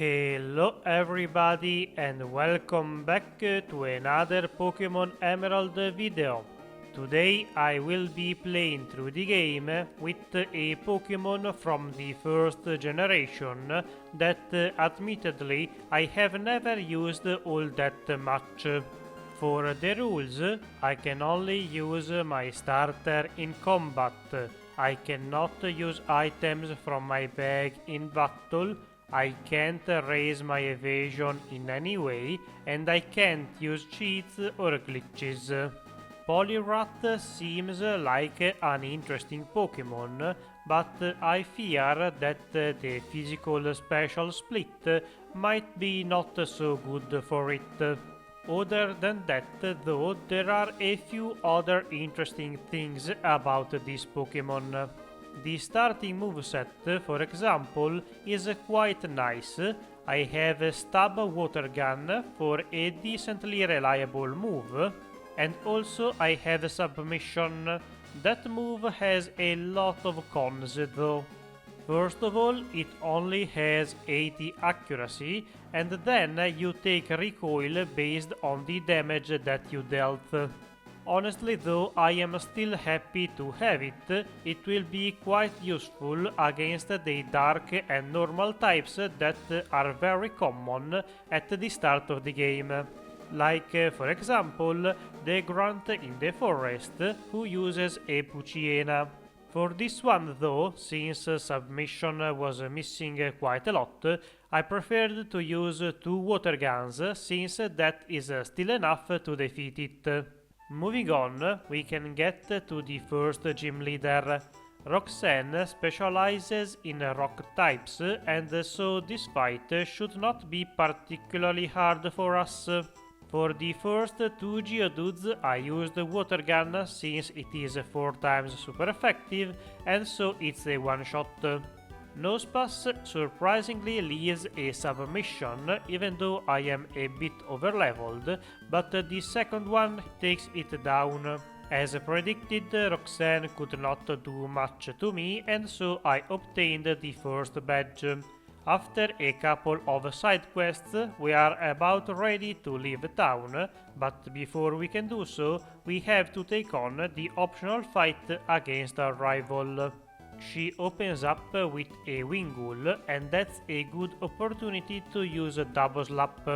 Hello everybody and welcome back to another Pokémon Emerald video. Today I will be playing through the game with a Pokémon from the first generation that admittedly I have never used all that much. For the rules, I can only use my starter in combat. I cannot use items from my bag in battle. I can't raise my evasion in any way, and I can't use cheats or glitches. Poliwrath seems like an interesting Pokémon, but I fear that the physical special split might be not so good for it. Other than that, though, there are a few other interesting things about this Pokémon. The starting moveset, for example, is quite nice. I have a Stab Water Gun for a decently reliable move, and also I have Submission. That move has a lot of cons though. First of all, it only has 80 accuracy, and then you take recoil based on the damage that you dealt. Honestly though, I am still happy to have it. It will be quite useful against the dark and normal types that are very common at the start of the game. Like, for example, the Grunt in the forest, who uses a Puchiena. For this one though, since submission was missing quite a lot, I preferred to use 2 water guns, since that is still enough to defeat it. Moving on, we can get to the first gym leader. Roxanne specializes in rock types, and so this fight should not be particularly hard for us. For the first 2 Geodudes I used water gun since it is 4 times super effective and so it's a one shot. Nosepass surprisingly leaves a submission even though I am a bit overleveled, but the second one takes it down. As predicted, Roxanne could not do much to me and so I obtained the first badge. After a couple of side quests, we are about ready to leave town, but before we can do so, we have to take on the optional fight against our rival. She opens up with a Wingull, and that's a good opportunity to use a double slap.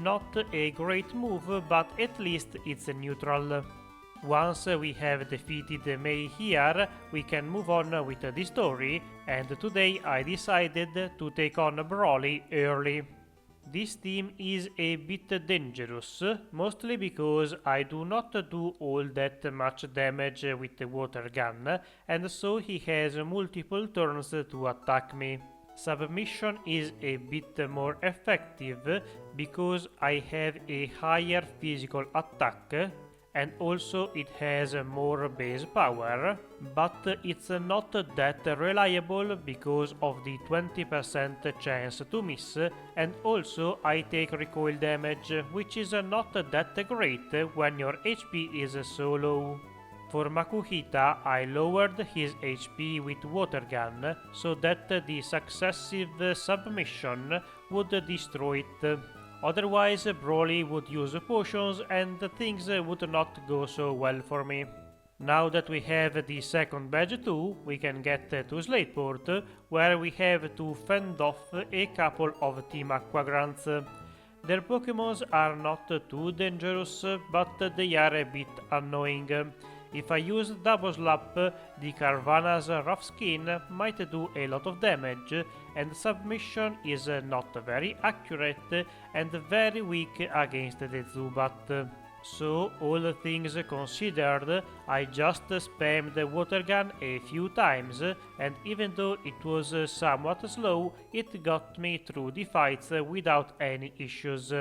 Not a great move, but at least it's neutral. Once we have defeated May here, we can move on with the story, and today I decided to take on Brawly early. This team is a bit dangerous, mostly because I do not do all that much damage with the water gun, and so he has multiple turns to attack me. Submission is a bit more effective because I have a higher physical attack, and also it has more base power, but it's not that reliable because of the 20% chance to miss, and also I take recoil damage, which is not that great when your HP is so low. For Makuhita, I lowered his HP with water gun so that the successive submission would destroy it. Otherwise, Brawly would use potions and things would not go so well for me. Now that we have the second badge too, we can get to Slateport, where we have to fend off a couple of Team Aqua grunts. Their Pokémons are not too dangerous, but they are a bit annoying. If I use Double Slap, the Carvana's Rough Skin might do a lot of damage, and Submission is not very accurate and very weak against the Zubat. So, all things considered, I just spammed the water gun a few times, and even though it was somewhat slow, it got me through the fights without any issues.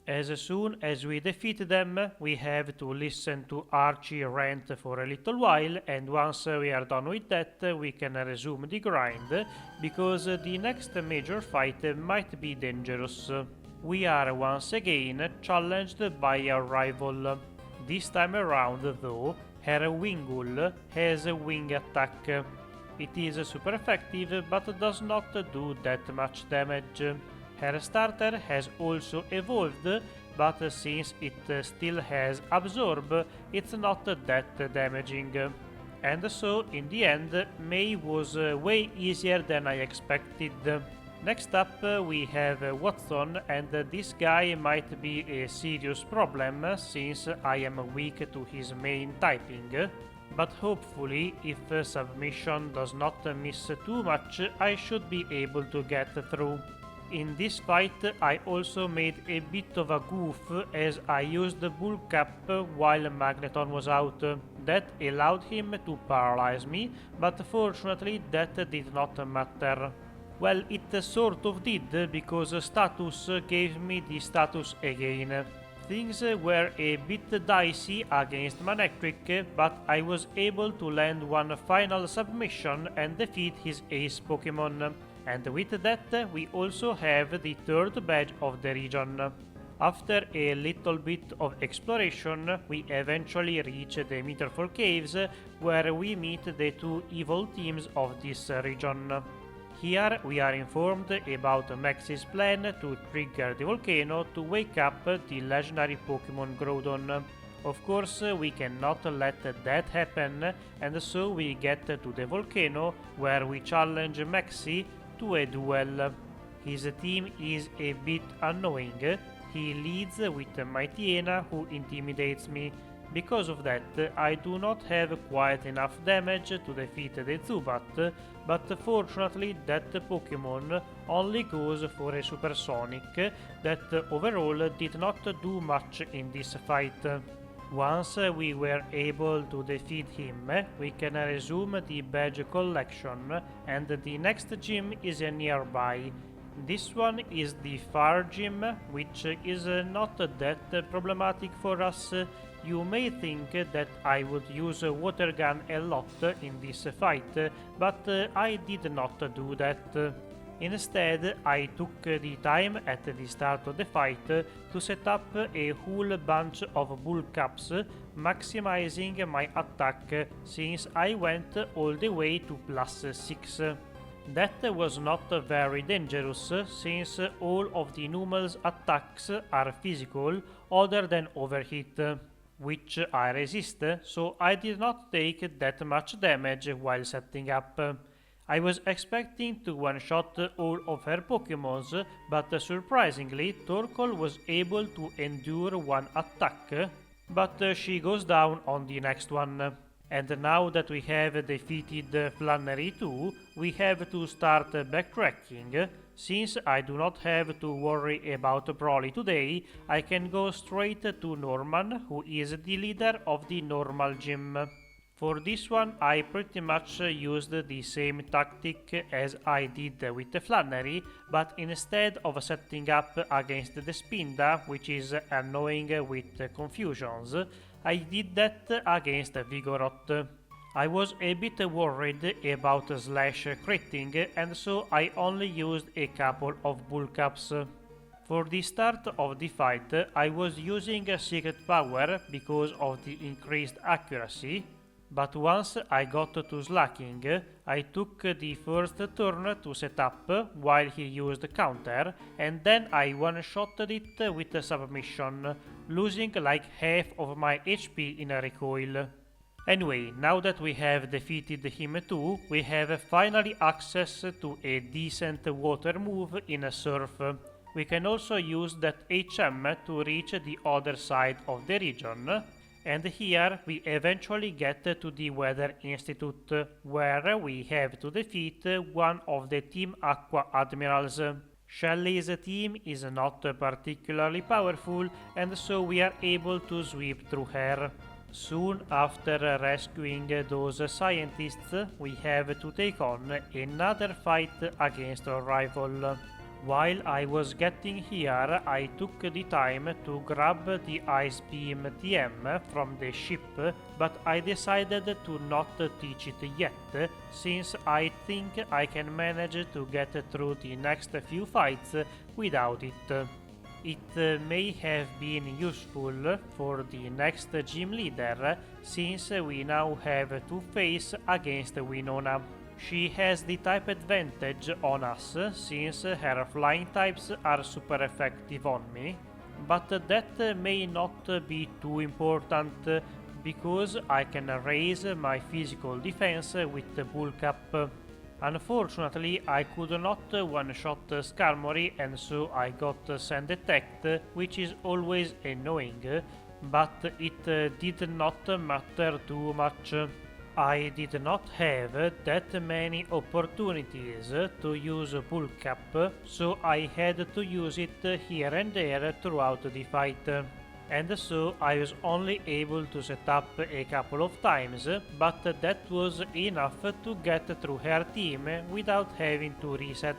As soon as we defeat them, we have to listen to Archie rant for a little while, and once we are done with that, we can resume the grind, because the next major fight might be dangerous. We are once again challenged by our rival. This time around, though, her Wingull has a wing attack. It is super effective, but does not do that much damage. Her starter has also evolved, but since it still has Absorb, it's not that damaging. And so, in the end, May was way easier than I expected. Next up, we have Wattson, and this guy might be a serious problem since I am weak to his main typing. But hopefully, if submission does not miss too much, I should be able to get through. In this fight, I also made a bit of a goof as I used Bulk Up while Magneton was out. That allowed him to paralyze me, but fortunately that did not matter. Well, it sort of did, because status gave me the status again. Things were a bit dicey against Manectric, but I was able to land one final submission and defeat his ace Pokémon. And with that, we also have the third badge of the region. After a little bit of exploration, we eventually reach the Meterfall Caves, where we meet the two evil teams of this region. Here we are informed about Max's plan to trigger the volcano to wake up the legendary Pokémon Groudon. Of course, we cannot let that happen, and so we get to the volcano where we challenge Maxi to a duel. His team is a bit annoying. He leads with Mightyena, who intimidates me. Because of that, I do not have quite enough damage to defeat the Zubat, but fortunately that Pokémon only goes for a Supersonic that overall did not do much in this fight. Once we were able to defeat him, we can resume the badge collection, and the next gym is nearby. This one is the Fire Gym, which is not that problematic for us. You may think that I would use Water Gun a lot in this fight, but I did not do that. Instead, I took the time at the start of the fight to set up a whole bunch of bulk ups, maximizing my attack since I went all the way to +6. That was not very dangerous since all of the Numel's attacks are physical other than Overheat, which I resist, so I did not take that much damage while setting up. I was expecting to one-shot all of her Pokémons, but surprisingly Torkoal was able to endure one attack, but she goes down on the next one. And now that we have defeated Flannery too, we have to start backtracking. Since I do not have to worry about Brawly today, I can go straight to Norman, who is the leader of the normal gym. For this one, I pretty much used the same tactic as I did with Flannery, but instead of setting up against the Spinda, which is annoying with confusions, I did that against Vigoroth. I was a bit worried about Slash critting, and so I only used a couple of bulk ups. For the start of the fight, I was using Secret Power because of the increased accuracy, but once I got to Slacking, I took the first turn to set up while he used counter, and then I one-shotted it with Submission, losing like half of my HP in recoil. Anyway, now that we have defeated him too, we have finally access to a decent water move in Surf. We can also use that HM to reach the other side of the region, and here we eventually get to the Weather Institute, where we have to defeat one of the Team Aqua Admirals. Shelly's team is not particularly powerful, and so we are able to sweep through her. Soon after rescuing those scientists, we have to take on another fight against a rival. While I was getting here, I took the time to grab the Ice Beam TM from the ship, but I decided to not teach it yet, since I think I can manage to get through the next few fights without it. It may have been useful for the next gym leader, since we now have to face against Winona. She has the type advantage on us since her flying types are super effective on me, but that may not be too important because I can raise my physical defense with Bulk Up. Unfortunately, I could not one-shot Skarmory and so I got sand attacked, which is always annoying, but it did not matter too much. I did not have that many opportunities to use Bulk Up, so I had to use it here and there throughout the fight. And so I was only able to set up a couple of times, but that was enough to get through her team without having to reset.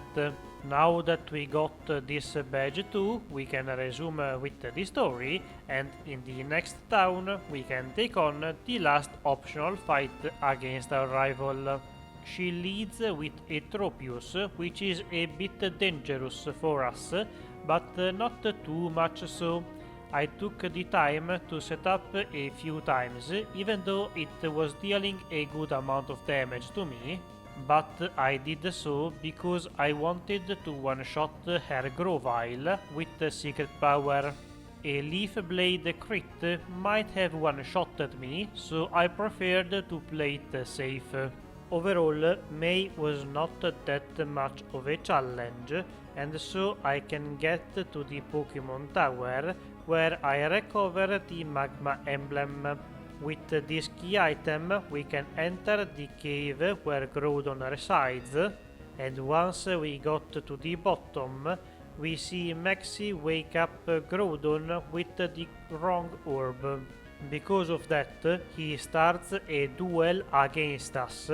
Now that we got this badge too, we can resume with the story, and in the next town we can take on the last optional fight against our rival. She leads with a Tropius, which is a bit dangerous for us, but not too much so. I took the time to set up a few times, even though it was dealing a good amount of damage to me, but I did so because I wanted to one-shot her Grovyle with secret power. A Leaf Blade crit might have one-shotted me, so I preferred to play it safe. Overall, May was not that much of a challenge, and so I can get to the Pokémon Tower, where I recover the Magma Emblem. With this key item, we can enter the cave where Groudon resides, and once we got to the bottom, we see Maxie wake up Groudon with the wrong orb. Because of that, he starts a duel against us,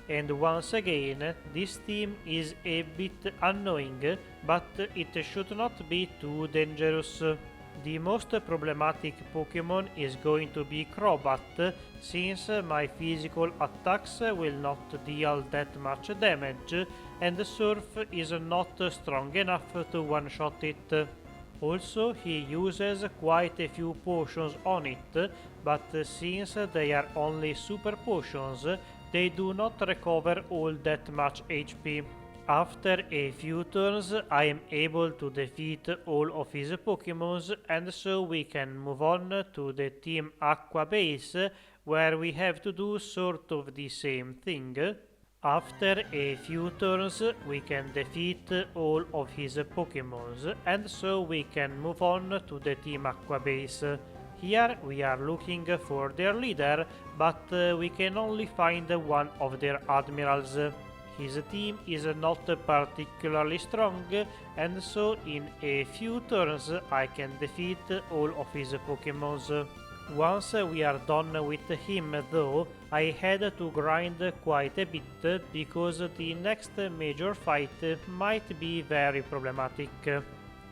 and once again, this team is a bit annoying, but it should not be too dangerous. The most problematic Pokémon is going to be Crobat, since my physical attacks will not deal that much damage, and Surf is not strong enough to one-shot it. Also, he uses quite a few potions on it, but since they are only super potions, they do not recover all that much HP. After a few turns, I am able to defeat all of his Pokémons, and so we can move on to the Team Aqua base, where we have to do sort of the same thing. After a few turns, we can defeat all of his Pokémons, and so we can move on to the Team Aqua base. Here we are looking for their leader, but we can only find one of their admirals. His team is not particularly strong, and so in a few turns I can defeat all of his Pokémons. Once we are done with him though, I had to grind quite a bit because the next major fight might be very problematic.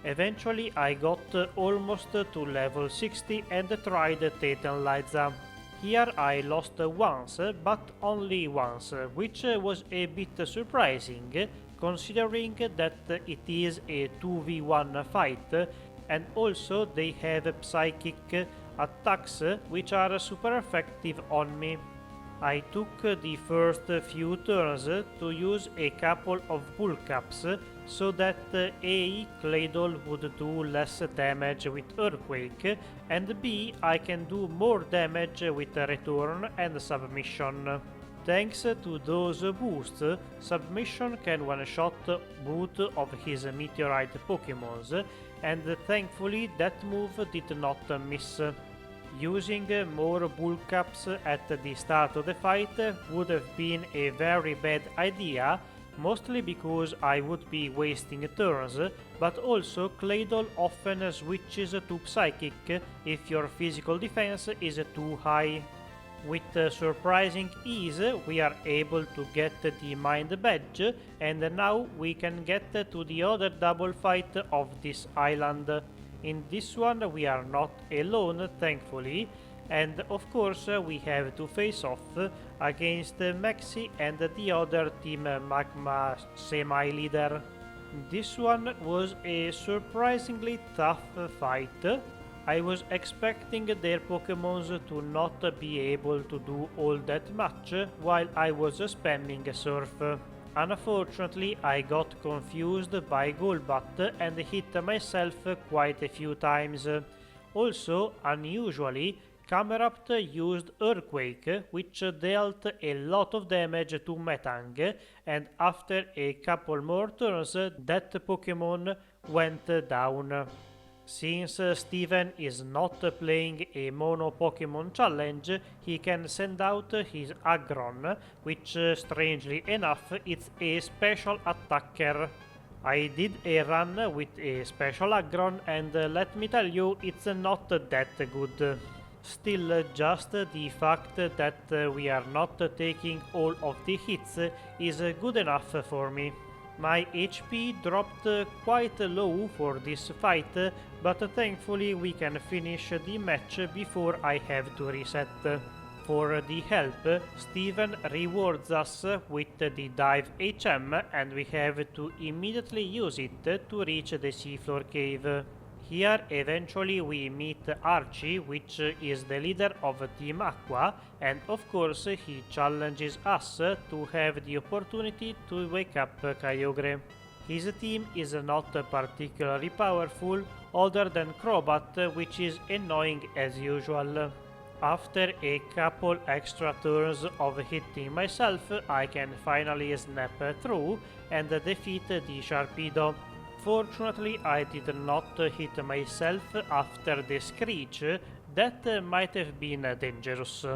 Eventually I got almost to level 60 and tried Tate and Liza. Here I lost once, but only once, which was a bit surprising considering that it is a 2v1 fight, and also they have psychic attacks which are super effective on me. I took the first few turns to use a couple of Bulk Ups so that A. Claydol would do less damage with Earthquake, and B. I can do more damage with Return and Submission. Thanks to those boosts, Submission can one-shot both of his Meteorite Pokémons, and thankfully that move did not miss. Using more Bulk Ups at the start of the fight would have been a very bad idea, mostly because I would be wasting turns, but also Claydol often switches to Psychic if your physical defense is too high. With surprising ease, we are able to get the Mind Badge, and now we can get to the other double fight of this island. In this one we are not alone, thankfully, and of course we have to face off against Maxi and the other Team Magma semi-leader. This one was a surprisingly tough fight. I was expecting their Pokémons to not be able to do all that much while I was spamming Surf. Unfortunately, I got confused by Golbat and hit myself quite a few times. Also, unusually, Camerupt used Earthquake, which dealt a lot of damage to Metang, and after a couple more turns, that Pokémon went down. Since Steven is not playing a mono Pokémon challenge, he can send out his Aggron, which strangely enough is a special attacker. I did a run with a special Aggron and let me tell you, it's not that good. Still, just the fact that we are not taking all of the hits is good enough for me. My HP dropped quite low for this fight, but thankfully we can finish the match before I have to reset. For the help, Steven rewards us with the Dive HM and we have to immediately use it to reach the seafloor cave. Here eventually we meet Archie, which is the leader of Team Aqua, and of course he challenges us to have the opportunity to wake up Kyogre. His team is not particularly powerful, other than Crobat, which is annoying as usual. After a couple extra turns of hitting myself, I can finally snap through and defeat the Sharpedo. Fortunately, I did not hit myself after the Screech, that might have been dangerous.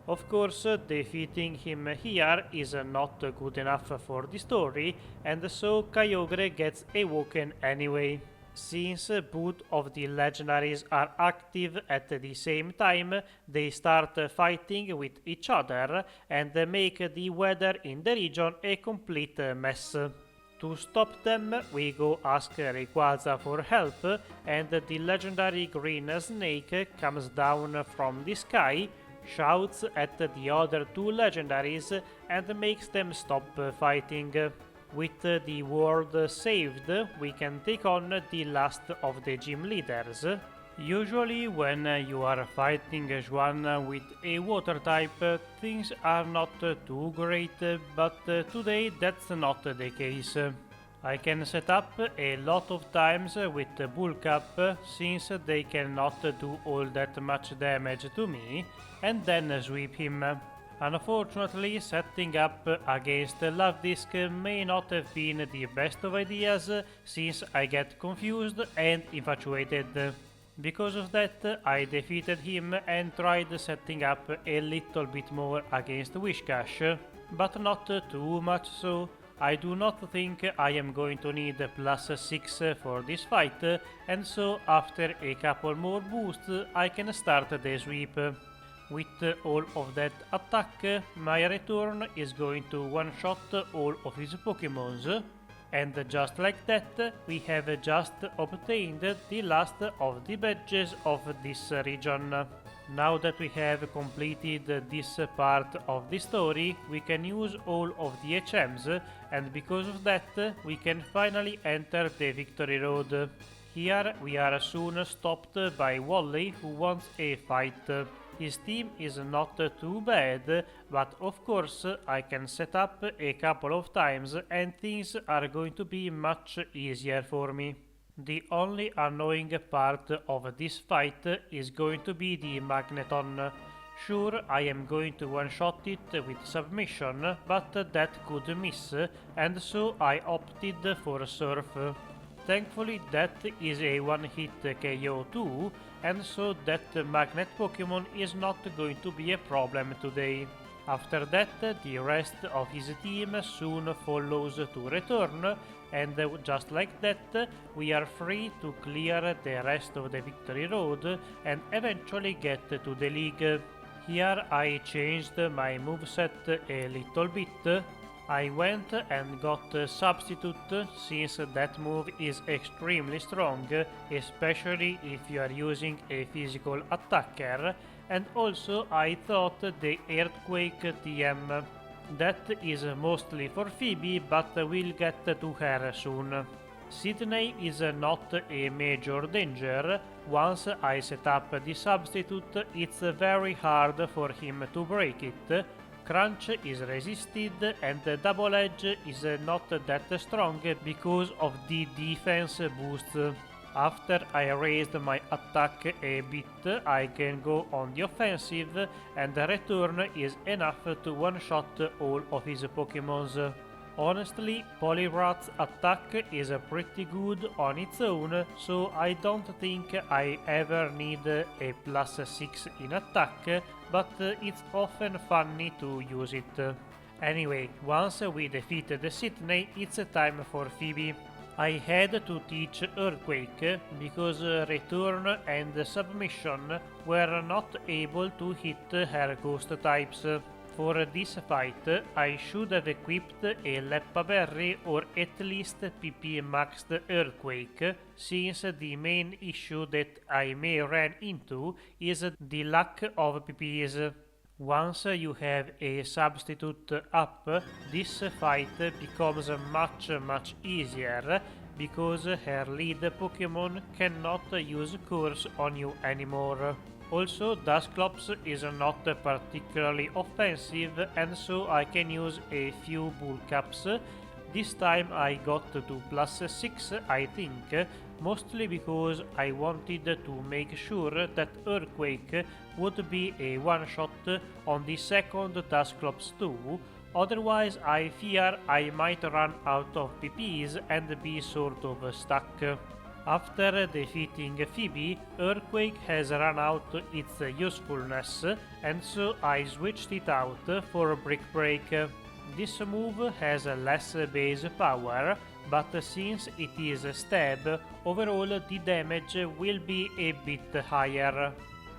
Of course, defeating him here is not good enough for the story, and so Kyogre gets awoken anyway. Since both of the legendaries are active at the same time, they start fighting with each other and make the weather in the region a complete mess. To stop them, we go ask Rayquaza for help, and the legendary green snake comes down from the sky, shouts at the other two legendaries, and makes them stop fighting. With the world saved, we can take on the last of the gym leaders. Usually when you are fighting Juan with a water type, things are not too great, but today that's not the case. I can set up a lot of times with Bulk Up, since they cannot do all that much damage to me, and then sweep him. Unfortunately, setting up against Love Disc may not have been the best of ideas, since I get confused and infatuated. Because of that, I defeated him and tried setting up a little bit more against Whiscash, but not too much so. I do not think I am going to need +6 for this fight, and so after a couple more boosts I can start the sweep. With all of that attack, my return is going to one-shot all of his Pokémons. And just like that, we have just obtained the last of the badges of this region. Now that we have completed this part of the story, we can use all of the HMs, and because of that, we can finally enter the Victory Road. Here we are soon stopped by Wally, who wants a fight. His team is not too bad, but of course I can set up a couple of times and things are going to be much easier for me. The only annoying part of this fight is going to be the Magneton. Sure, I am going to one-shot it with submission, but that could miss, and so I opted for Surf. Thankfully that is a one-hit KO too, and so that Magnet Pokémon is not going to be a problem today. After that, the rest of his team soon follows to return, and just like that, we are free to clear the rest of the Victory Road and eventually get to the league. Here I changed my moveset a little bit. I went and got Substitute, since that move is extremely strong, especially if you are using a physical attacker, and also I thought the Earthquake TM. That is mostly for Phoebe, but we'll get to her soon. Sidney is not a major danger. Once I set up the substitute, it's very hard for him to break it. Crunch is resisted and Double Edge is not that strong because of the defense boost. After I raised my attack a bit, I can go on the offensive and return is enough to one-shot all of his Pokémons. Honestly, Poliwrath's attack is pretty good on its own, so I don't think I ever need a +6 in attack, but it's often funny to use it. Anyway, once we defeated Sidney, it's time for Phoebe. I had to teach Earthquake because Return and Submission were not able to hit her ghost types. For this fight, I should have equipped a Leppa Berry or at least PP maxed Earthquake, since the main issue that I may run into is the lack of PPs. Once you have a substitute up, this fight becomes much easier because her lead Pokémon cannot use Curse on you anymore. Also, Dusclops is not particularly offensive and so I can use a few Bull Caps. This time I got to +6 I think, mostly because I wanted to make sure that Earthquake would be a one-shot on the second Dusclops too, otherwise I fear I might run out of PPs and be sort of stuck. After defeating Phoebe, Earthquake has run out its usefulness, and so I switched it out for Brick Break. This move has less base power, but since it is stab, overall the damage will be a bit higher.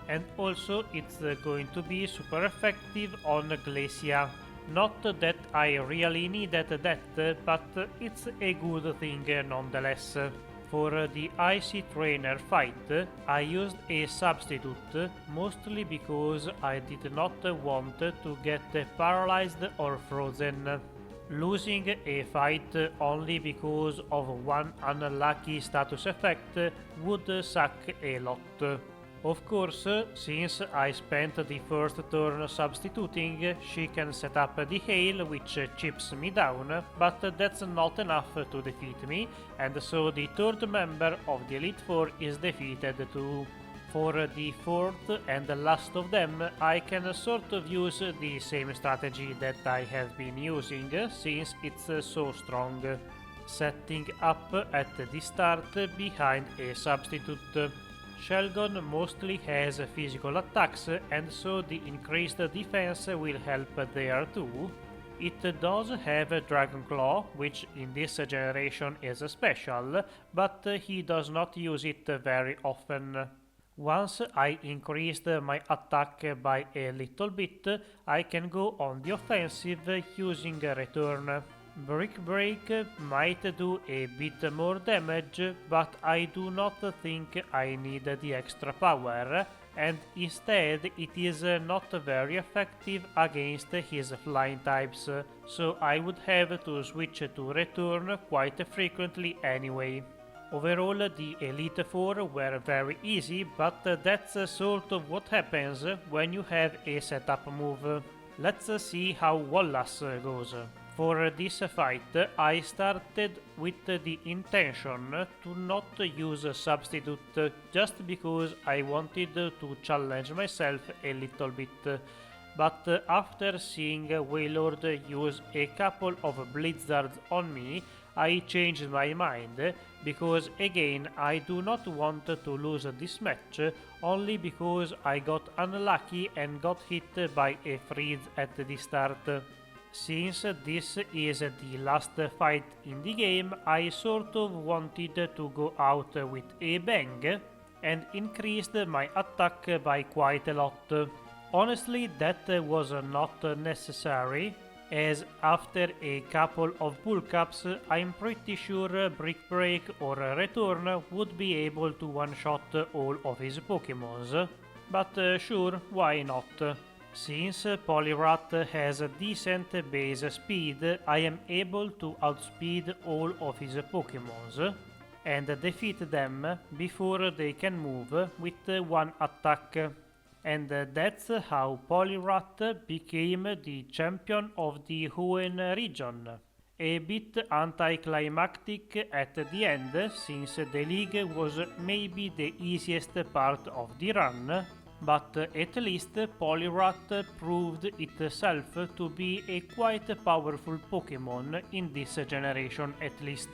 And also it's going to be super effective on Glacia. Not that I really needed that, but it's a good thing nonetheless. For the Icy Trainer fight, I used a substitute, mostly because I did not want to get paralyzed or frozen. Losing a fight only because of one unlucky status effect would suck a lot. Of course, since I spent the first turn substituting, she can set up the hail which chips me down, but that's not enough to defeat me, and so the third member of the Elite Four is defeated too. For the fourth and last of them, I can sort of use the same strategy that I have been using since it's so strong. Setting up at the start behind a substitute. Shelgon mostly has physical attacks and so the increased defense will help there too. It does have Dragon Claw, which in this generation is special, but he does not use it very often. Once I increased my attack by a little bit, I can go on the offensive using Return. Brick Break might do a bit more damage, but I do not think I need the extra power, and instead it is not very effective against his flying types, so I would have to switch to Return quite frequently anyway. Overall, the Elite Four were very easy, but that's sort of what happens when you have a setup move. Let's see how Wallace goes. For this fight, I started with the intention to not use a substitute just because I wanted to challenge myself a little bit. But after seeing Wailord use a couple of Blizzards on me, I changed my mind, because again I do not want to lose this match only because I got unlucky and got hit by a freeze at the start. Since this is the last fight in the game, I sort of wanted to go out with a bang and increased my attack by quite a lot. Honestly, that was not necessary, as after a couple of Bull Caps, I'm pretty sure Brick Break or Return would be able to one-shot all of his Pokémons. But sure, why not? Since Poliwrath has a decent base speed, I am able to outspeed all of his Pokémons and defeat them before they can move with one attack. And that's how Poliwrath became the champion of the Hoenn region. A bit anticlimactic at the end, since the league was maybe the easiest part of the run, but at least Poliwrath proved itself to be a quite powerful Pokémon in this generation at least.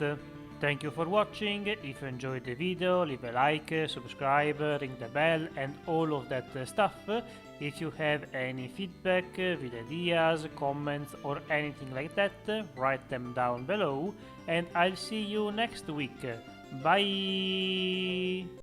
Thank you for watching. If you enjoyed the video, leave a like, subscribe, ring the bell and all of that stuff. If you have any feedback, video ideas, comments or anything like that, write them down below and I'll see you next week. Bye!